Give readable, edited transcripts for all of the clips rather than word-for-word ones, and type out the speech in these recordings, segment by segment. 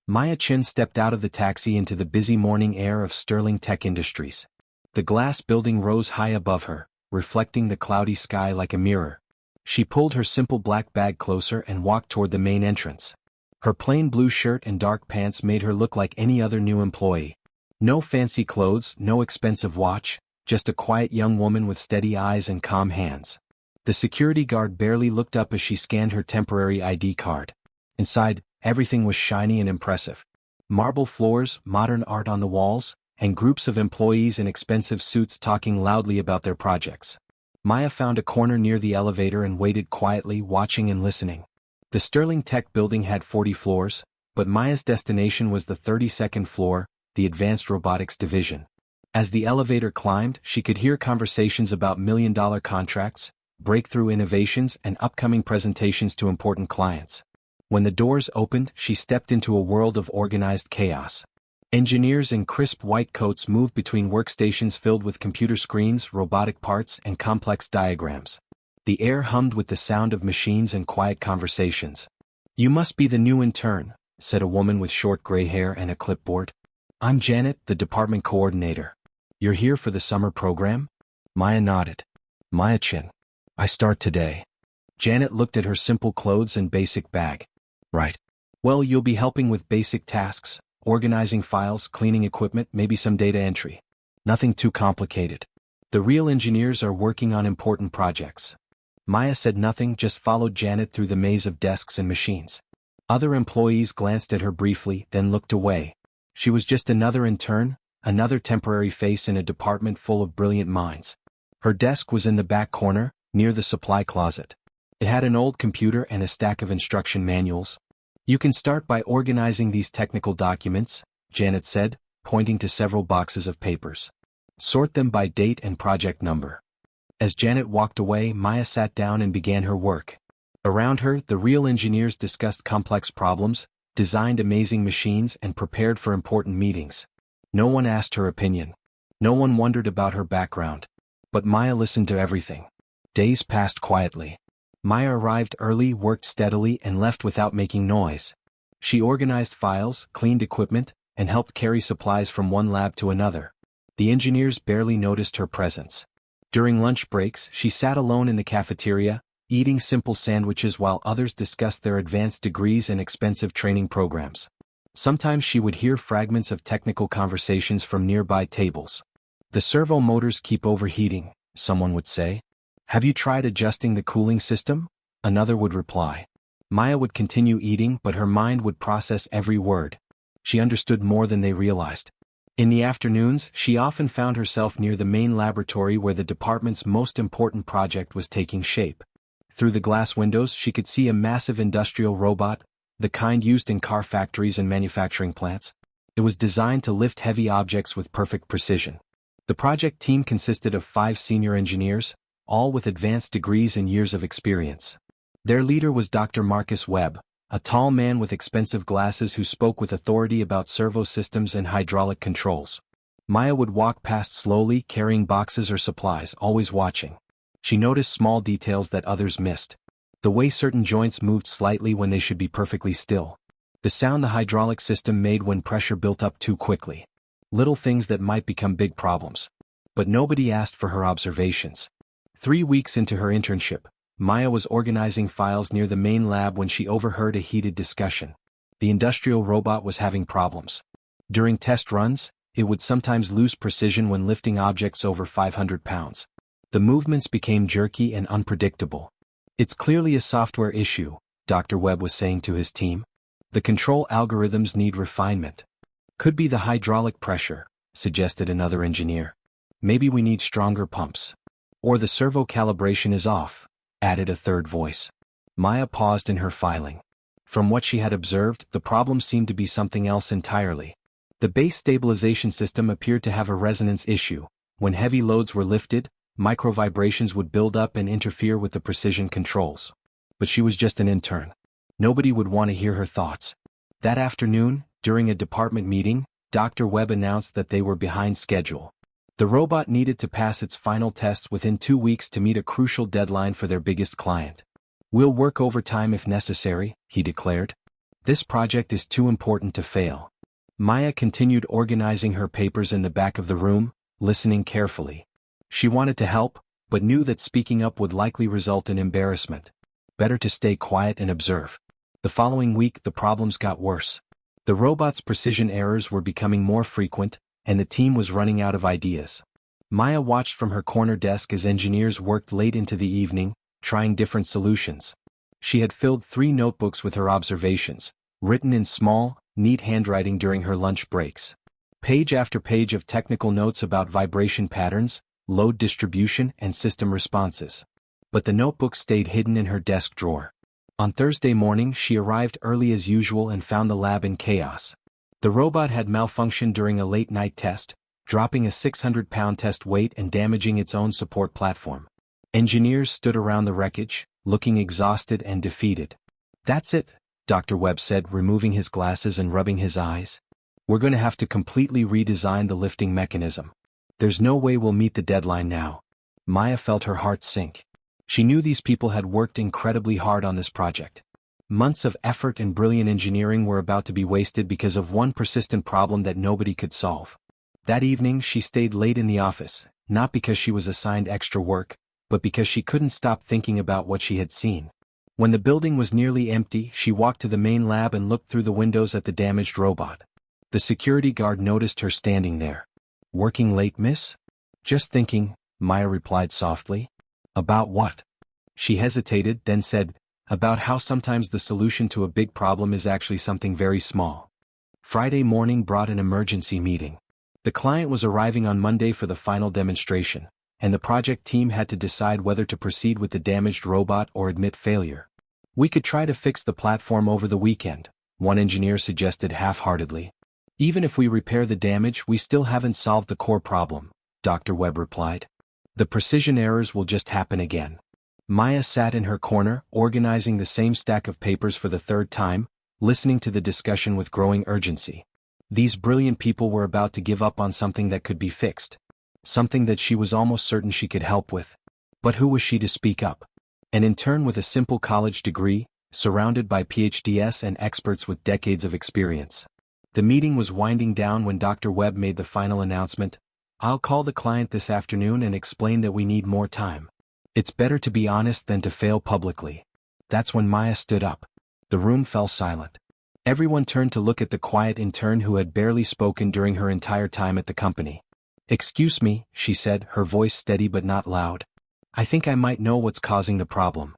Maya Chen stepped out of the taxi into the busy morning air of Sterling Tech Industries. The glass building rose high above her, reflecting the cloudy sky like a mirror. She pulled her simple black bag closer and walked toward the main entrance. Her plain blue shirt and dark pants made her look like any other new employee. No fancy clothes, no expensive watch, just a quiet young woman with steady eyes and calm hands. The security guard barely looked up as she scanned her temporary ID card. Inside, everything was shiny and impressive. Marble floors, modern art on the walls, and groups of employees in expensive suits talking loudly about their projects. Maya found a corner near the elevator and waited quietly, watching and listening. The Sterling Tech building had 40 floors, but Maya's destination was the 32nd floor, the Advanced Robotics Division. As the elevator climbed, she could hear conversations about million-dollar contracts, breakthrough innovations, and upcoming presentations to important clients. When the doors opened, she stepped into a world of organized chaos. Engineers in crisp white coats moved between workstations filled with computer screens, robotic parts, and complex diagrams. The air hummed with the sound of machines and quiet conversations. "You must be the new intern," said a woman with short gray hair and a clipboard. "I'm Janet, the department coordinator. You're here for the summer program?" Maya nodded. "Maya Chen. I start today." Janet looked at her simple clothes and basic bag. "Right. Well, you'll be helping with basic tasks, organizing files, cleaning equipment, maybe some data entry. Nothing too complicated. The real engineers are working on important projects." Maya said nothing, just followed Janet through the maze of desks and machines. Other employees glanced at her briefly, then looked away. She was just another intern, another temporary face in a department full of brilliant minds. Her desk was in the back corner, near the supply closet. It had an old computer and a stack of instruction manuals. "You can start by organizing these technical documents," Janet said, pointing to several boxes of papers. "Sort them by date and project number." As Janet walked away, Maya sat down and began her work. Around her, the real engineers discussed complex problems, designed amazing machines, and prepared for important meetings. No one asked her opinion. No one wondered about her background. But Maya listened to everything. Days passed quietly. Maya arrived early, worked steadily, and left without making noise. She organized files, cleaned equipment, and helped carry supplies from one lab to another. The engineers barely noticed her presence. During lunch breaks, she sat alone in the cafeteria, eating simple sandwiches while others discussed their advanced degrees and expensive training programs. Sometimes she would hear fragments of technical conversations from nearby tables. "The servo motors keep overheating," someone would say. "Have you tried adjusting the cooling system?" another would reply. Maya would continue eating, but her mind would process every word. She understood more than they realized. In the afternoons, she often found herself near the main laboratory where the department's most important project was taking shape. Through the glass windows, she could see a massive industrial robot, the kind used in car factories and manufacturing plants. It was designed to lift heavy objects with perfect precision. The project team consisted of 5 senior engineers, all with advanced degrees and years of experience. Their leader was Dr. Marcus Webb, a tall man with expensive glasses who spoke with authority about servo systems and hydraulic controls. Maya would walk past slowly, carrying boxes or supplies, always watching. She noticed small details that others missed. The way certain joints moved slightly when they should be perfectly still. The sound the hydraulic system made when pressure built up too quickly. Little things that might become big problems. But nobody asked for her observations. 3 weeks into her internship, Maya was organizing files near the main lab when she overheard a heated discussion. The industrial robot was having problems. During test runs, it would sometimes lose precision when lifting objects over 500 pounds. The movements became jerky and unpredictable. "It's clearly a software issue," Dr. Webb was saying to his team. "The control algorithms need refinement." "Could be the hydraulic pressure," suggested another engineer. "Maybe we need stronger pumps." "Or the servo calibration is off," added a third voice. Maya paused in her filing. From what she had observed, the problem seemed to be something else entirely. The base stabilization system appeared to have a resonance issue. When heavy loads were lifted, micro-vibrations would build up and interfere with the precision controls. But she was just an intern. Nobody would want to hear her thoughts. That afternoon, during a department meeting, Dr. Webb announced that they were behind schedule. The robot needed to pass its final tests within 2 weeks to meet a crucial deadline for their biggest client. "We'll work overtime if necessary," he declared. This project is too important to fail. Maya continued organizing her papers in the back of the room, listening carefully. She wanted to help, but knew that speaking up would likely result in embarrassment. Better to stay quiet and observe. The following week the problems got worse. The robot's precision errors were becoming more frequent, and the team was running out of ideas. Maya watched from her corner desk as engineers worked late into the evening, trying different solutions. She had filled 3 notebooks with her observations, written in small, neat handwriting during her lunch breaks. Page after page of technical notes about vibration patterns, load distribution, and system responses. But the notebook stayed hidden in her desk drawer. On Thursday morning she arrived early as usual and found the lab in chaos. The robot had malfunctioned during a late-night test, dropping a 600-pound test weight and damaging its own support platform. Engineers stood around the wreckage, looking exhausted and defeated. "That's it," Dr. Webb said, removing his glasses and rubbing his eyes. "We're going to have to completely redesign the lifting mechanism. There's no way we'll meet the deadline now." Maya felt her heart sink. She knew these people had worked incredibly hard on this project. Months of effort and brilliant engineering were about to be wasted because of one persistent problem that nobody could solve. That evening she stayed late in the office, not because she was assigned extra work, but because she couldn't stop thinking about what she had seen. When the building was nearly empty, she walked to the main lab and looked through the windows at the damaged robot. The security guard noticed her standing there. "Working late, miss?" "Just thinking," Maya replied softly. "About what?" She hesitated, then said, "About how sometimes the solution to a big problem is actually something very small." Friday morning brought an emergency meeting. The client was arriving on Monday for the final demonstration, and the project team had to decide whether to proceed with the damaged robot or admit failure. "We could try to fix the platform over the weekend," one engineer suggested half-heartedly. "Even if we repair the damage, we still haven't solved the core problem," Dr. Webb replied. "The precision errors will just happen again." Maya sat in her corner, organizing the same stack of papers for the 3rd time, listening to the discussion with growing urgency. These brilliant people were about to give up on something that could be fixed. Something that she was almost certain she could help with. But who was she to speak up? An intern with a simple college degree, surrounded by PhDs and experts with decades of experience. The meeting was winding down when Dr. Webb made the final announcement. "I'll call the client this afternoon and explain that we need more time. It's better to be honest than to fail publicly." That's when Maya stood up. The room fell silent. Everyone turned to look at the quiet intern who had barely spoken during her entire time at the company. "Excuse me," she said, her voice steady but not loud. "I think I might know what's causing the problem."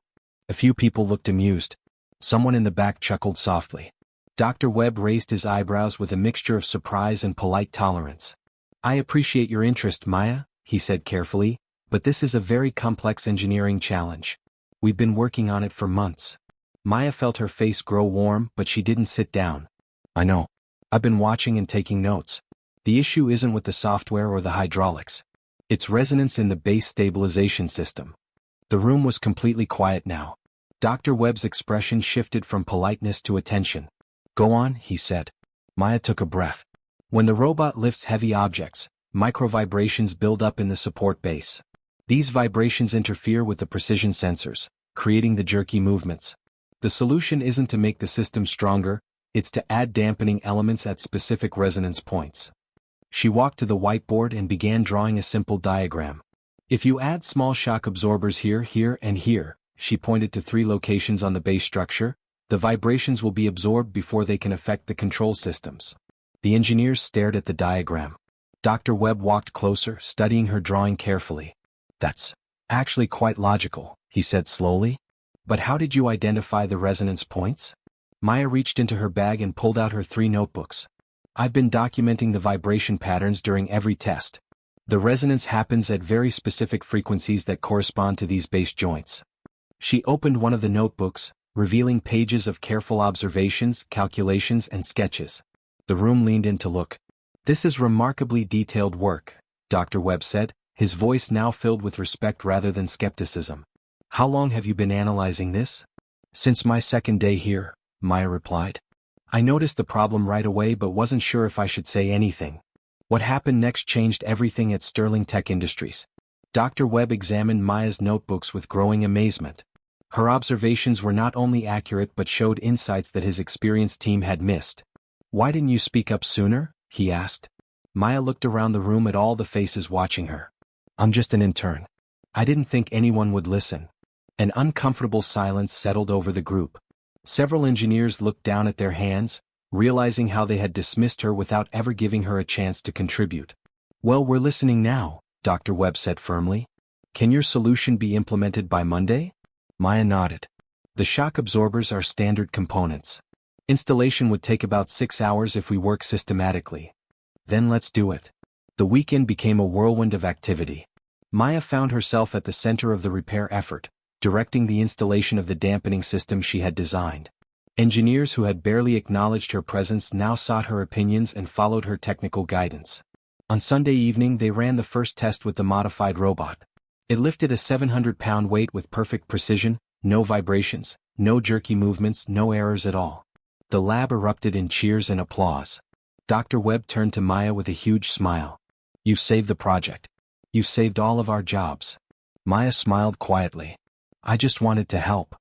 A few people looked amused. Someone in the back chuckled softly. Dr. Webb raised his eyebrows with a mixture of surprise and polite tolerance. "I appreciate your interest, Maya," he said carefully, "but this is a very complex engineering challenge. We've been working on it for months." Maya felt her face grow warm, but she didn't sit down. "I know. I've been watching and taking notes. The issue isn't with the software or the hydraulics. It's resonance in the base stabilization system." The room was completely quiet now. Dr. Webb's expression shifted from politeness to attention. "Go on," he said. Maya took a breath. "When the robot lifts heavy objects, microvibrations build up in the support base. These vibrations interfere with the precision sensors, creating the jerky movements. The solution isn't to make the system stronger, it's to add dampening elements at specific resonance points." She walked to the whiteboard and began drawing a simple diagram. "If you add small shock absorbers here, here, and here," she pointed to 3 locations on the base structure, "the vibrations will be absorbed before they can affect the control systems." The engineers stared at the diagram. Dr. Webb walked closer, studying her drawing carefully. "That's actually quite logical," he said slowly. "But how did you identify the resonance points?" Maya reached into her bag and pulled out her 3 notebooks. "I've been documenting the vibration patterns during every test. The resonance happens at very specific frequencies that correspond to these base joints." She opened one of the notebooks, revealing pages of careful observations, calculations, and sketches. The room leaned in to look. "This is remarkably detailed work," Dr. Webb said, his voice now filled with respect rather than skepticism. "How long have you been analyzing this?" "Since my 2nd day here," Maya replied. "I noticed the problem right away but wasn't sure if I should say anything. What happened next changed everything at Sterling Tech Industries." Dr. Webb examined Maya's notebooks with growing amazement. Her observations were not only accurate but showed insights that his experienced team had missed. "Why didn't you speak up sooner?" he asked. Maya looked around the room at all the faces watching her. "I'm just an intern. I didn't think anyone would listen." An uncomfortable silence settled over the group. Several engineers looked down at their hands, realizing how they had dismissed her without ever giving her a chance to contribute. "Well, we're listening now," Dr. Webb said firmly. "Can your solution be implemented by Monday?" Maya nodded. "The shock absorbers are standard components. Installation would take about 6 hours if we work systematically." "Then let's do it." The weekend became a whirlwind of activity. Maya found herself at the center of the repair effort, directing the installation of the dampening system she had designed. Engineers who had barely acknowledged her presence now sought her opinions and followed her technical guidance. On Sunday evening they ran the first test with the modified robot. It lifted a 700-pound weight with perfect precision, no vibrations, no jerky movements, no errors at all. The lab erupted in cheers and applause. Dr. Webb turned to Maya with a huge smile. "You've saved the project. You've saved all of our jobs." Maya smiled quietly. "I just wanted to help."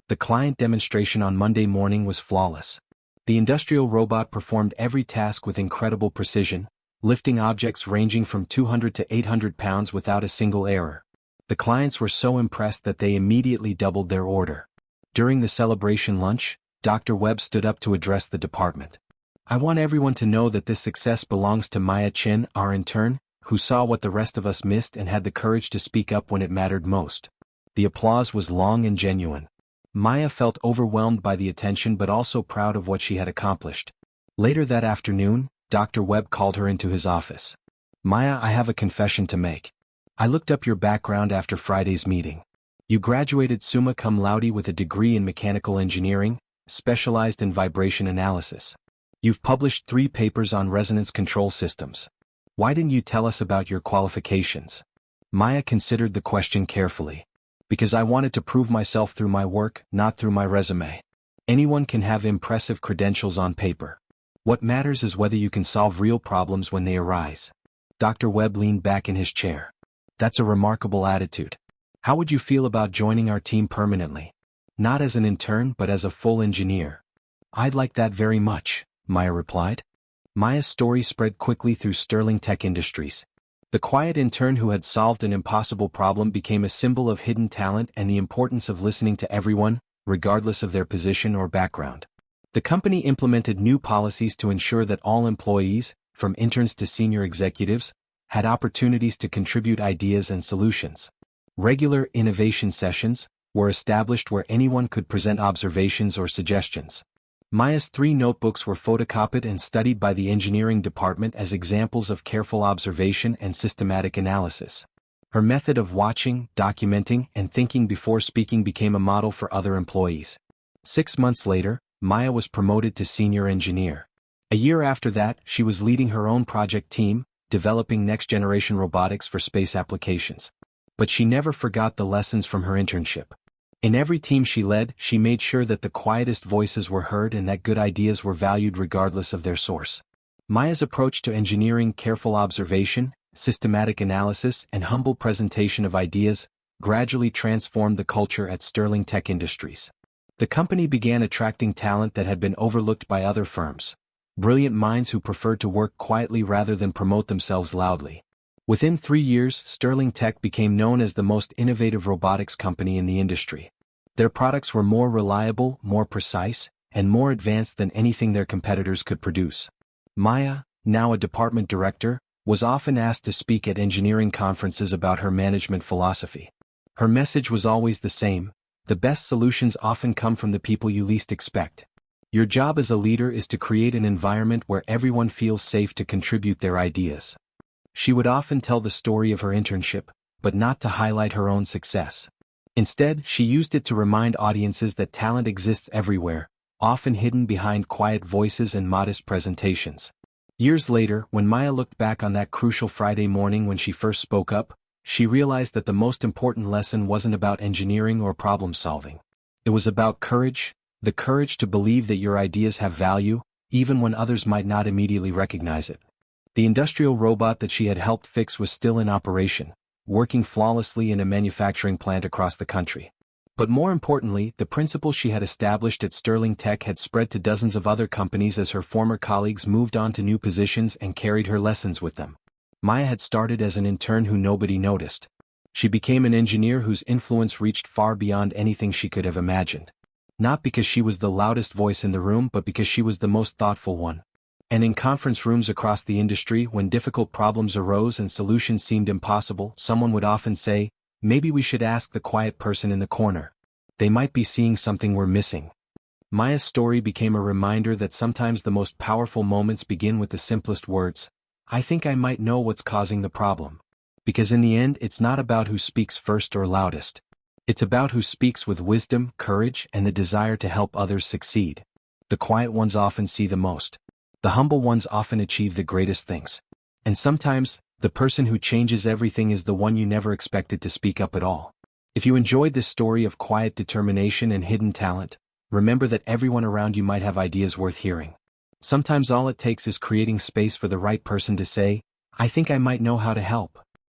The client demonstration on Monday morning was flawless. The industrial robot performed every task with incredible precision, lifting objects ranging from 200 to 800 pounds without a single error. The clients were so impressed that they immediately doubled their order. During the celebration lunch, Dr. Webb stood up to address the department. "I want everyone to know that this success belongs to Maya Chin, our intern, who saw what the rest of us missed and had the courage to speak up when it mattered most." The applause was long and genuine. Maya felt overwhelmed by the attention but also proud of what she had accomplished. Later that afternoon, Dr. Webb called her into his office. "Maya, I have a confession to make. I looked up your background after Friday's meeting. You graduated summa cum laude with a degree in mechanical engineering, specialized in vibration analysis. You've published 3 papers on resonance control systems. Why didn't you tell us about your qualifications?" Maya considered the question carefully. "Because I wanted to prove myself through my work, not through my resume. Anyone can have impressive credentials on paper. What matters is whether you can solve real problems when they arise." Dr. Webb leaned back in his chair. "That's a remarkable attitude. How would you feel about joining our team permanently? Not as an intern but as a full engineer." "I'd like that very much," Maya replied. Maya's story spread quickly through Sterling Tech Industries. The quiet intern who had solved an impossible problem became a symbol of hidden talent and the importance of listening to everyone, regardless of their position or background. The company implemented new policies to ensure that all employees, from interns to senior executives, had opportunities to contribute ideas and solutions. Regular innovation sessions were established where anyone could present observations or suggestions. Maya's 3 notebooks were photocopied and studied by the engineering department as examples of careful observation and systematic analysis. Her method of watching, documenting, and thinking before speaking became a model for other employees. 6 months later, Maya was promoted to senior engineer. A year after that, she was leading her own project team, developing next-generation robotics for space applications. But she never forgot the lessons from her internship. In every team she led, she made sure that the quietest voices were heard and that good ideas were valued regardless of their source. Maya's approach to engineering, careful observation, systematic analysis, and humble presentation of ideas gradually transformed the culture at Sterling Tech Industries. The company began attracting talent that had been overlooked by other firms. Brilliant minds who preferred to work quietly rather than promote themselves loudly. Within 3 years, Sterling Tech became known as the most innovative robotics company in the industry. Their products were more reliable, more precise, and more advanced than anything their competitors could produce. Maya, now a department director, was often asked to speak at engineering conferences about her management philosophy. Her message was always the same: the best solutions often come from the people you least expect. Your job as a leader is to create an environment where everyone feels safe to contribute their ideas. She would often tell the story of her internship, but not to highlight her own success. Instead, she used it to remind audiences that talent exists everywhere, often hidden behind quiet voices and modest presentations. Years later, when Maya looked back on that crucial Friday morning when she first spoke up, she realized that the most important lesson wasn't about engineering or problem solving. It was about courage, the courage to believe that your ideas have value, even when others might not immediately recognize it. The industrial robot that she had helped fix was still in operation, working flawlessly in a manufacturing plant across the country. But more importantly, the principles she had established at Sterling Tech had spread to dozens of other companies as her former colleagues moved on to new positions and carried her lessons with them. Maya had started as an intern who nobody noticed. She became an engineer whose influence reached far beyond anything she could have imagined. Not because she was the loudest voice in the room, but because she was the most thoughtful one. And in conference rooms across the industry, when difficult problems arose and solutions seemed impossible, someone would often say, "Maybe we should ask the quiet person in the corner. They might be seeing something we're missing." Maya's story became a reminder that sometimes the most powerful moments begin with the simplest words, "I think I might know what's causing the problem." Because in the end, it's not about who speaks first or loudest. It's about who speaks with wisdom, courage, and the desire to help others succeed. The quiet ones often see the most. The humble ones often achieve the greatest things. And sometimes, the person who changes everything is the one you never expected to speak up at all. If you enjoyed this story of quiet determination and hidden talent, remember that everyone around you might have ideas worth hearing. Sometimes all it takes is creating space for the right person to say, "I think I might know how to help."